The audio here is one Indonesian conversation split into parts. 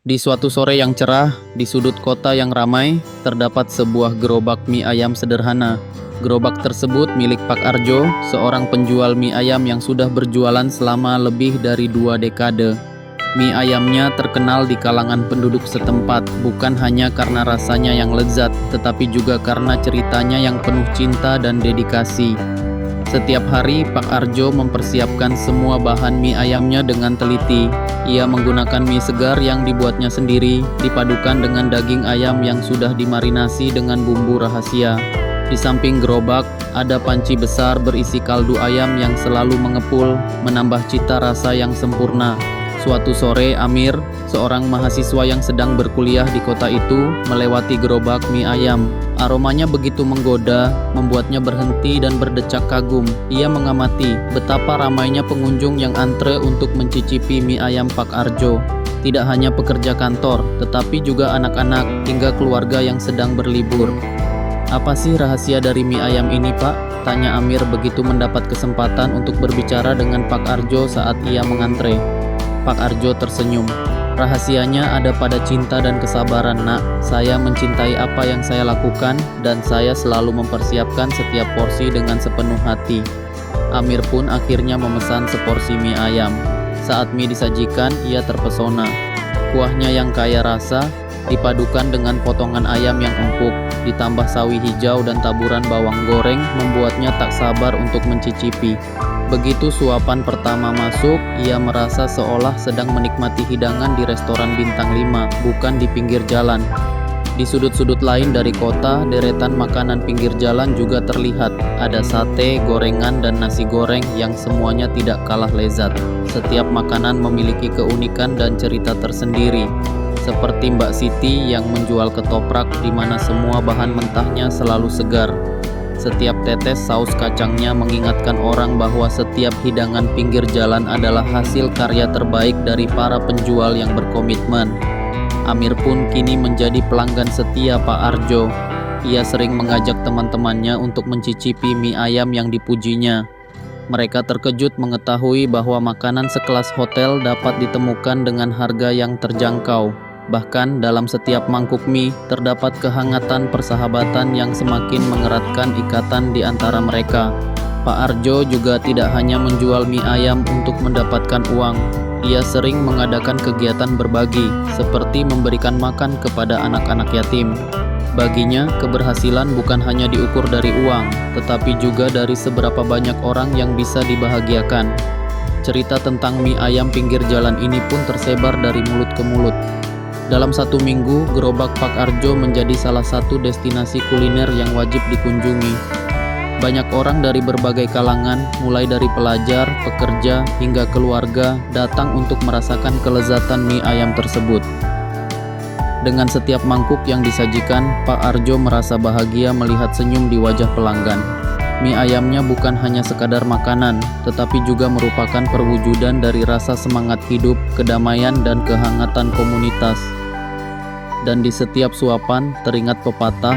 Di suatu sore yang cerah, di sudut kota yang ramai, terdapat sebuah gerobak mie ayam sederhana. Gerobak tersebut milik Pak Arjo, seorang penjual mie ayam yang sudah berjualan selama lebih dari 2 dekade. Mie ayamnya terkenal di kalangan penduduk setempat, bukan hanya karena rasanya yang lezat, tetapi juga karena ceritanya yang penuh cinta dan dedikasi. Setiap hari, Pak Arjo mempersiapkan semua bahan mie ayamnya dengan teliti. Ia menggunakan mie segar yang dibuatnya sendiri, dipadukan dengan daging ayam yang sudah dimarinasi dengan bumbu rahasia. Di samping gerobak, ada panci besar berisi kaldu ayam yang selalu mengepul, menambah cita rasa yang sempurna. Suatu sore, Amir, seorang mahasiswa yang sedang berkuliah di kota itu, melewati gerobak mie ayam. Aromanya begitu menggoda, membuatnya berhenti dan berdecak kagum. Ia mengamati betapa ramainya pengunjung yang antre untuk mencicipi mie ayam Pak Arjo. Tidak hanya pekerja kantor, tetapi juga anak-anak hingga keluarga yang sedang berlibur. "Apa sih rahasia dari mie ayam ini, Pak?" tanya Amir begitu mendapat kesempatan untuk berbicara dengan Pak Arjo saat ia mengantre. Pak Arjo tersenyum. "Rahasianya ada pada cinta dan kesabaran, Nak. Saya mencintai apa yang saya lakukan dan saya selalu mempersiapkan setiap porsi dengan sepenuh hati." Amir pun akhirnya memesan seporsi mie ayam. Saat mie disajikan, ia terpesona. Kuahnya yang kaya rasa, dipadukan dengan potongan ayam yang empuk, ditambah sawi hijau dan taburan bawang goreng membuatnya tak sabar untuk mencicipi. Begitu suapan pertama masuk, ia merasa seolah sedang menikmati hidangan di restoran bintang 5, bukan di pinggir jalan. Di sudut-sudut lain dari kota, deretan makanan pinggir jalan juga terlihat. Ada sate, gorengan, dan nasi goreng yang semuanya tidak kalah lezat. Setiap makanan memiliki keunikan dan cerita tersendiri. Seperti Mbak Siti yang menjual ketoprak di mana semua bahan mentahnya selalu segar. Setiap tetes saus kacangnya mengingatkan orang bahwa setiap hidangan pinggir jalan adalah hasil karya terbaik dari para penjual yang berkomitmen. Amir pun kini menjadi pelanggan setia Pak Arjo. Ia sering mengajak teman-temannya untuk mencicipi mie ayam yang dipujinya. Mereka terkejut mengetahui bahwa makanan sekelas hotel dapat ditemukan dengan harga yang terjangkau. Bahkan dalam setiap mangkuk mie terdapat kehangatan persahabatan yang semakin mengeratkan ikatan di antara mereka. Pak Arjo juga tidak hanya menjual mie ayam untuk mendapatkan uang. Ia sering mengadakan kegiatan berbagi, seperti memberikan makan kepada anak-anak yatim. Baginya, keberhasilan bukan hanya diukur dari uang, tetapi juga dari seberapa banyak orang yang bisa dibahagiakan. Cerita tentang mie ayam pinggir jalan ini pun tersebar dari mulut ke mulut. Dalam 1 minggu, gerobak Pak Arjo menjadi salah satu destinasi kuliner yang wajib dikunjungi. Banyak orang dari berbagai kalangan, mulai dari pelajar, pekerja, hingga keluarga, datang untuk merasakan kelezatan mie ayam tersebut. Dengan setiap mangkuk yang disajikan, Pak Arjo merasa bahagia melihat senyum di wajah pelanggan. Mie ayamnya bukan hanya sekadar makanan, tetapi juga merupakan perwujudan dari rasa semangat hidup, kedamaian, dan kehangatan komunitas. Dan di setiap suapan teringat pepatah,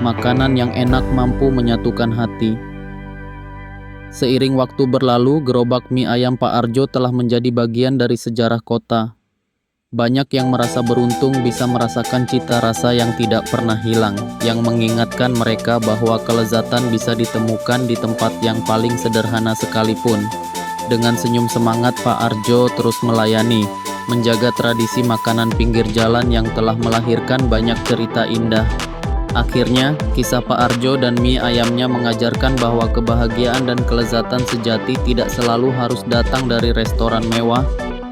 makanan yang enak mampu menyatukan hati. Seiring waktu berlalu, gerobak mie ayam Pak Arjo telah menjadi bagian dari sejarah kota. Banyak yang merasa beruntung bisa merasakan cita rasa yang tidak pernah hilang, yang mengingatkan mereka bahwa kelezatan bisa ditemukan di tempat yang paling sederhana sekalipun. Dengan senyum semangat, Pak Arjo terus melayani, menjaga tradisi makanan pinggir jalan yang telah melahirkan banyak cerita indah. Akhirnya, kisah Pak Arjo dan mie ayamnya mengajarkan bahwa kebahagiaan dan kelezatan sejati tidak selalu harus datang dari restoran mewah,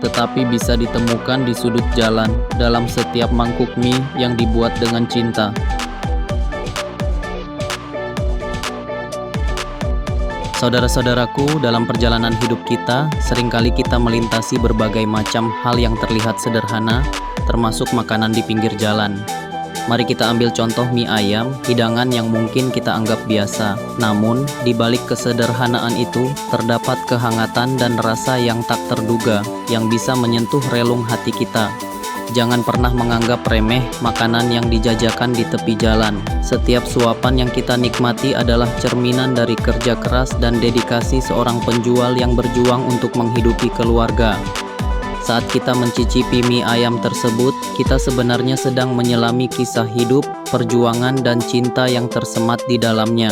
tetapi bisa ditemukan di sudut jalan, dalam setiap mangkuk mie yang dibuat dengan cinta. Saudara-saudaraku, dalam perjalanan hidup kita, seringkali kita melintasi berbagai macam hal yang terlihat sederhana, termasuk makanan di pinggir jalan. Mari kita ambil contoh mie ayam, hidangan yang mungkin kita anggap biasa. Namun, di balik kesederhanaan itu, terdapat kehangatan dan rasa yang tak terduga, yang bisa menyentuh relung hati kita. Jangan pernah menganggap remeh makanan yang dijajakan di tepi jalan. Setiap suapan yang kita nikmati adalah cerminan dari kerja keras dan dedikasi seorang penjual yang berjuang untuk menghidupi keluarga. Saat kita mencicipi mie ayam tersebut, kita sebenarnya sedang menyelami kisah hidup, perjuangan, dan cinta yang tersemat di dalamnya.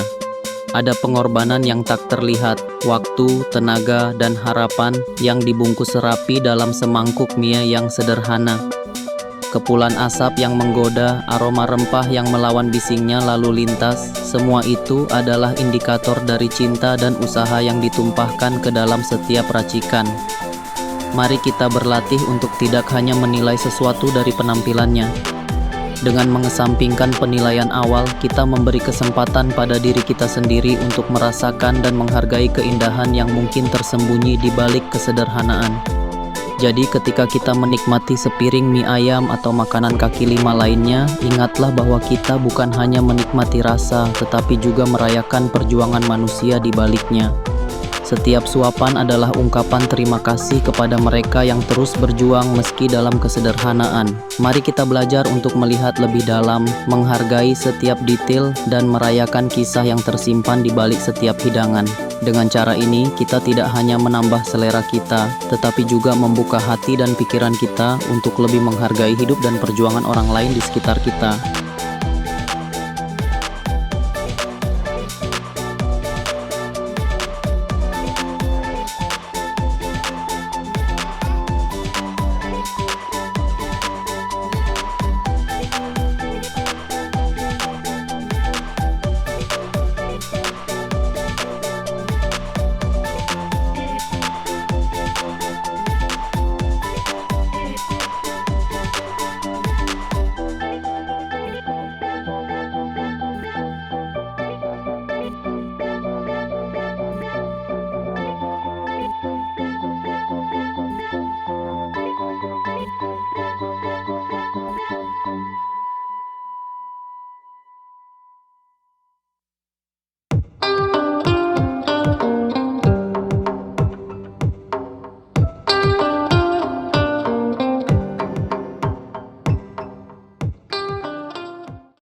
Ada pengorbanan yang tak terlihat, waktu, tenaga, dan harapan yang dibungkus rapi dalam semangkuk mie yang sederhana. Kepulan asap yang menggoda, aroma rempah yang melawan bisingnya lalu lintas, semua itu adalah indikator dari cinta dan usaha yang ditumpahkan ke dalam setiap racikan. Mari kita berlatih untuk tidak hanya menilai sesuatu dari penampilannya. Dengan mengesampingkan penilaian awal, kita memberi kesempatan pada diri kita sendiri untuk merasakan dan menghargai keindahan yang mungkin tersembunyi di balik kesederhanaan. Jadi ketika kita menikmati sepiring mie ayam atau makanan kaki lima lainnya, ingatlah bahwa kita bukan hanya menikmati rasa, tetapi juga merayakan perjuangan manusia di baliknya. Setiap suapan adalah ungkapan terima kasih kepada mereka yang terus berjuang meski dalam kesederhanaan. Mari kita belajar untuk melihat lebih dalam, menghargai setiap detail, dan merayakan kisah yang tersimpan di balik setiap hidangan. Dengan cara ini, kita tidak hanya menambah selera kita, tetapi juga membuka hati dan pikiran kita untuk lebih menghargai hidup dan perjuangan orang lain di sekitar kita.